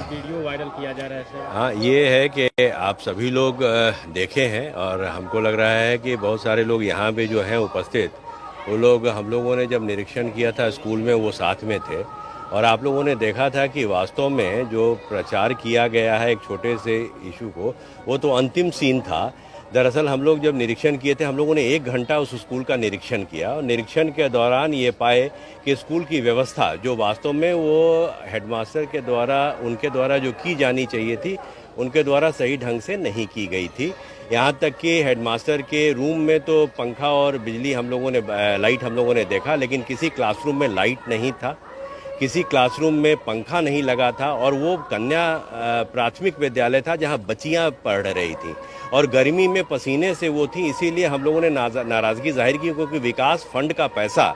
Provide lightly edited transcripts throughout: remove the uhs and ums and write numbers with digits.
Video viral किया जा रहा है सर। हाँ, ये है कि आप सभी लोग देखे हैं और हमको लग रहा है कि बहुत सारे लोग यहाँ पे जो हैं उपस्थित, वो लोग हम लोगों ने जब निरीक्षण किया था स्कूल में वो साथ में थे और आप लोगों ने देखा था कि वास्तव में जो प्रचार किया गया है एक छोटे से इशू को, वो तो अंतिम सीन था। दरअसल हम लोग जब निरीक्षण किए थे, हम लोगों ने 1 घंटा उस स्कूल का निरीक्षण किया और निरीक्षण के दौरान ये पाए कि स्कूल की व्यवस्था जो वास्तव में वो हेडमास्टर के द्वारा उनके द्वारा जो की जानी चाहिए थी, उनके द्वारा सही ढंग से नहीं की गई थी। यहाँ तक कि हेडमास्टर के रूम में तो पंखा और बिजली हम लोगों ने लाइट हम लोगों ने देखा, लेकिन किसी क्लासरूम में लाइट नहीं था, किसी क्लासरूम में पंखा नहीं लगा था और वो कन्या प्राथमिक विद्यालय था जहां बच्चियां पढ़ रही थी और गर्मी में पसीने से वो थी। इसीलिए हम लोगों ने नाराज़गी जाहिर की, क्योंकि विकास फंड का पैसा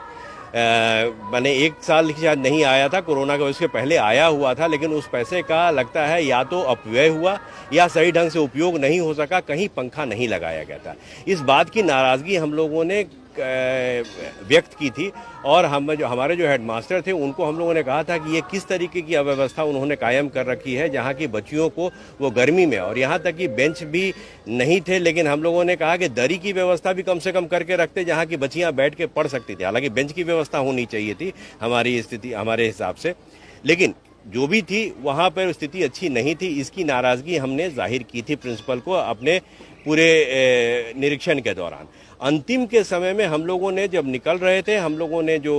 मैंने 1 साल शायद नहीं आया था कोरोना का, उसके पहले आया हुआ था, लेकिन उस पैसे का लगता है या तो अपव्यय हुआ या सही ढंग से उपयोग नहीं हो सका, कहीं पंखा नहीं लगाया गया था। इस बात की नाराज़गी हम लोगों ने व्यक्त की थी और हमारे जो हेडमास्टर थे उनको हम लोगों ने कहा था कि ये किस तरीके की अव्यवस्था उन्होंने कायम कर रखी है, जहाँ की बच्चियों को वो गर्मी में, और यहाँ तक कि बेंच भी नहीं थे, लेकिन हम लोगों ने कहा कि दरी की व्यवस्था भी कम से कम करके रखते जहाँ की बच्चियाँ बैठ के पढ़ सकती थी। हालांकि बेंच की व्यवस्था होनी चाहिए थी हमारी स्थिति हमारे हिसाब से, लेकिन जो भी थी वहाँ पर स्थिति अच्छी नहीं थी। इसकी नाराज़गी हमने जाहिर की थी प्रिंसिपल को अपने पूरे निरीक्षण के दौरान। अंतिम के समय में हम लोगों ने जब निकल रहे थे, हम लोगों ने जो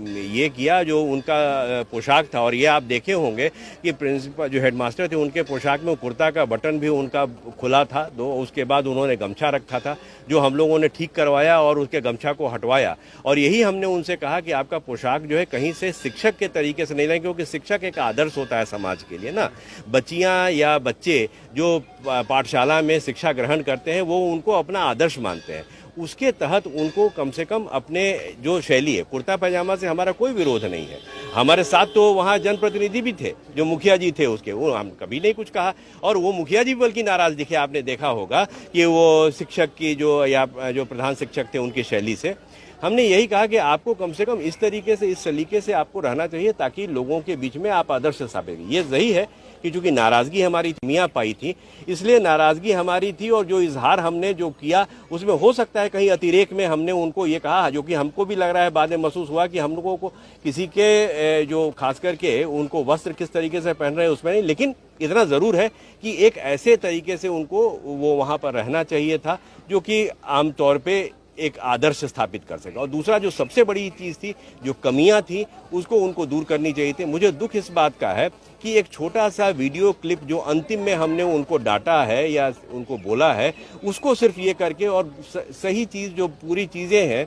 ये किया, जो उनका पोशाक था, और ये आप देखे होंगे कि प्रिंसिपल जो हेडमास्टर थे उनके पोशाक में कुर्ता का बटन भी उनका खुला था, उसके बाद उन्होंने गमछा रखा था, जो हम लोगों ने ठीक करवाया और उसके गमछा को हटवाया। और यही हमने उनसे कहा कि आपका पोशाक जो है कहीं से शिक्षक के तरीके से नहीं रहे, क्योंकि शिक्षक एक आदर्श होता है समाज के लिए ना। बच्चियाँ या बच्चे जो पाठशाला में शिक्षा ग्रहण करते हैं वो उनको अपना आदर्श मानते हैं, उसके तहत उनको कम से कम अपने जो शैली है, कुर्ता पैजामा से हमारा कोई विरोध नहीं है। हमारे साथ तो वहाँ जनप्रतिनिधि भी थे, जो मुखिया जी थे उसके, वो हम कभी नहीं कुछ कहा, और वो मुखिया जी बल्कि नाराज दिखे। आपने देखा होगा कि वो शिक्षक की जो प्रधान शिक्षक थे उनकी शैली से। हमने यही कहा कि आपको कम से कम इस तरीके से, इस सलीके से आपको रहना चाहिए ताकि लोगों के बीच में आप आदर्श साबित। ये सही है कि चूंकि नाराज़गी हमारी मियाँ पाई थी, इसलिए नाराज़गी हमारी थी, और जो इजहार हमने जो किया उसमें हो सकता है कहीं अतिरेक में हमने उनको ये कहा, जो कि हमको भी लग रहा है, बाद में महसूस हुआ कि हम लोगों को किसी के जो खास करके उनको वस्त्र किस तरीके से पहन रहे हैं उसमें नहीं, लेकिन इतना ज़रूर है कि एक ऐसे तरीके से उनको वो वहाँ पर रहना चाहिए था जो कि आमतौर पर एक आदर्श स्थापित कर सके। और दूसरा जो सबसे बड़ी चीज़ थी, जो कमियां थी, उसको उनको दूर करनी चाहिए थी। मुझे दुख इस बात का है कि एक छोटा सा वीडियो क्लिप जो अंतिम में हमने उनको डांटा है या उनको बोला है, उसको सिर्फ ये करके, और सही चीज़ जो पूरी चीज़ें हैं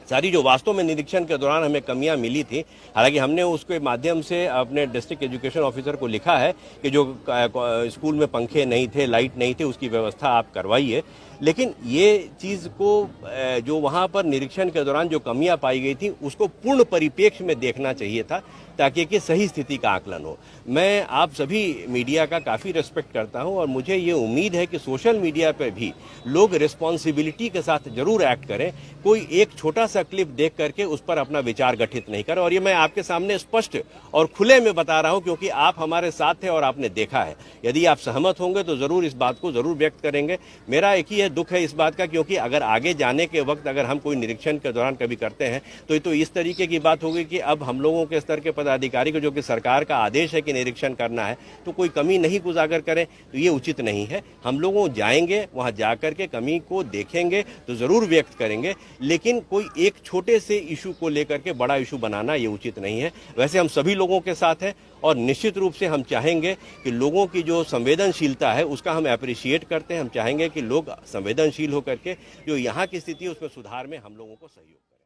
सारी जो वास्तव में निरीक्षण के दौरान हमें कमियां मिली थी, हालांकि हमने उसके माध्यम से अपने डिस्ट्रिक्ट एजुकेशन ऑफिसर को लिखा है कि जो स्कूल में पंखे नहीं थे, लाइट नहीं थे, उसकी व्यवस्था आप करवाइए, लेकिन ये चीज़ को जो वहाँ पर निरीक्षण के दौरान जो कमियां पाई गई थी उसको पूर्ण परिप्रेक्ष्य में देखना चाहिए था ताकि कि सही स्थिति का आकलन हो। मैं आप सभी मीडिया का काफ़ी रिस्पेक्ट करता हूं और मुझे ये उम्मीद है कि सोशल मीडिया पर भी लोग रिस्पॉन्सिबिलिटी के साथ जरूर एक्ट करें। कोई एक छोटा सा क्लिप देख करके उस पर अपना विचार गठित नहीं करें, और ये मैं आपके सामने स्पष्ट और खुले में बता रहा हूं क्योंकि आप हमारे साथ थे और आपने देखा है। यदि आप सहमत होंगे तो जरूर इस बात को जरूर व्यक्त करेंगे। मेरा एक ही दुख है इस बात का, क्योंकि अगर आगे जाने के वक्त अगर हम कोई निरीक्षण के दौरान कभी करते हैं तो इस तरीके की बात होगी कि अब हम लोगों के स्तर के पदाधिकारी को, जो कि सरकार का आदेश है कि निरीक्षण करना है, तो कोई कमी नहीं उजागर करें, तो ये उचित नहीं है। हम लोगों जाएंगे, वहां जाकर के कमी को देखेंगे तो जरूर व्यक्त करेंगे, लेकिन कोई एक छोटे से इशू को लेकर के बड़ा इशू बनाना ये उचित नहीं है। वैसे हम सभी लोगों के साथ हैं और निश्चित रूप से हम चाहेंगे कि लोगों की जो संवेदनशीलता है उसका हम अप्रिशिएट करते हैं। हम चाहेंगे कि लोग संवेदनशील होकर के जो यहाँ की स्थिति है उसमें सुधार में हम लोगों को सहयोग करें।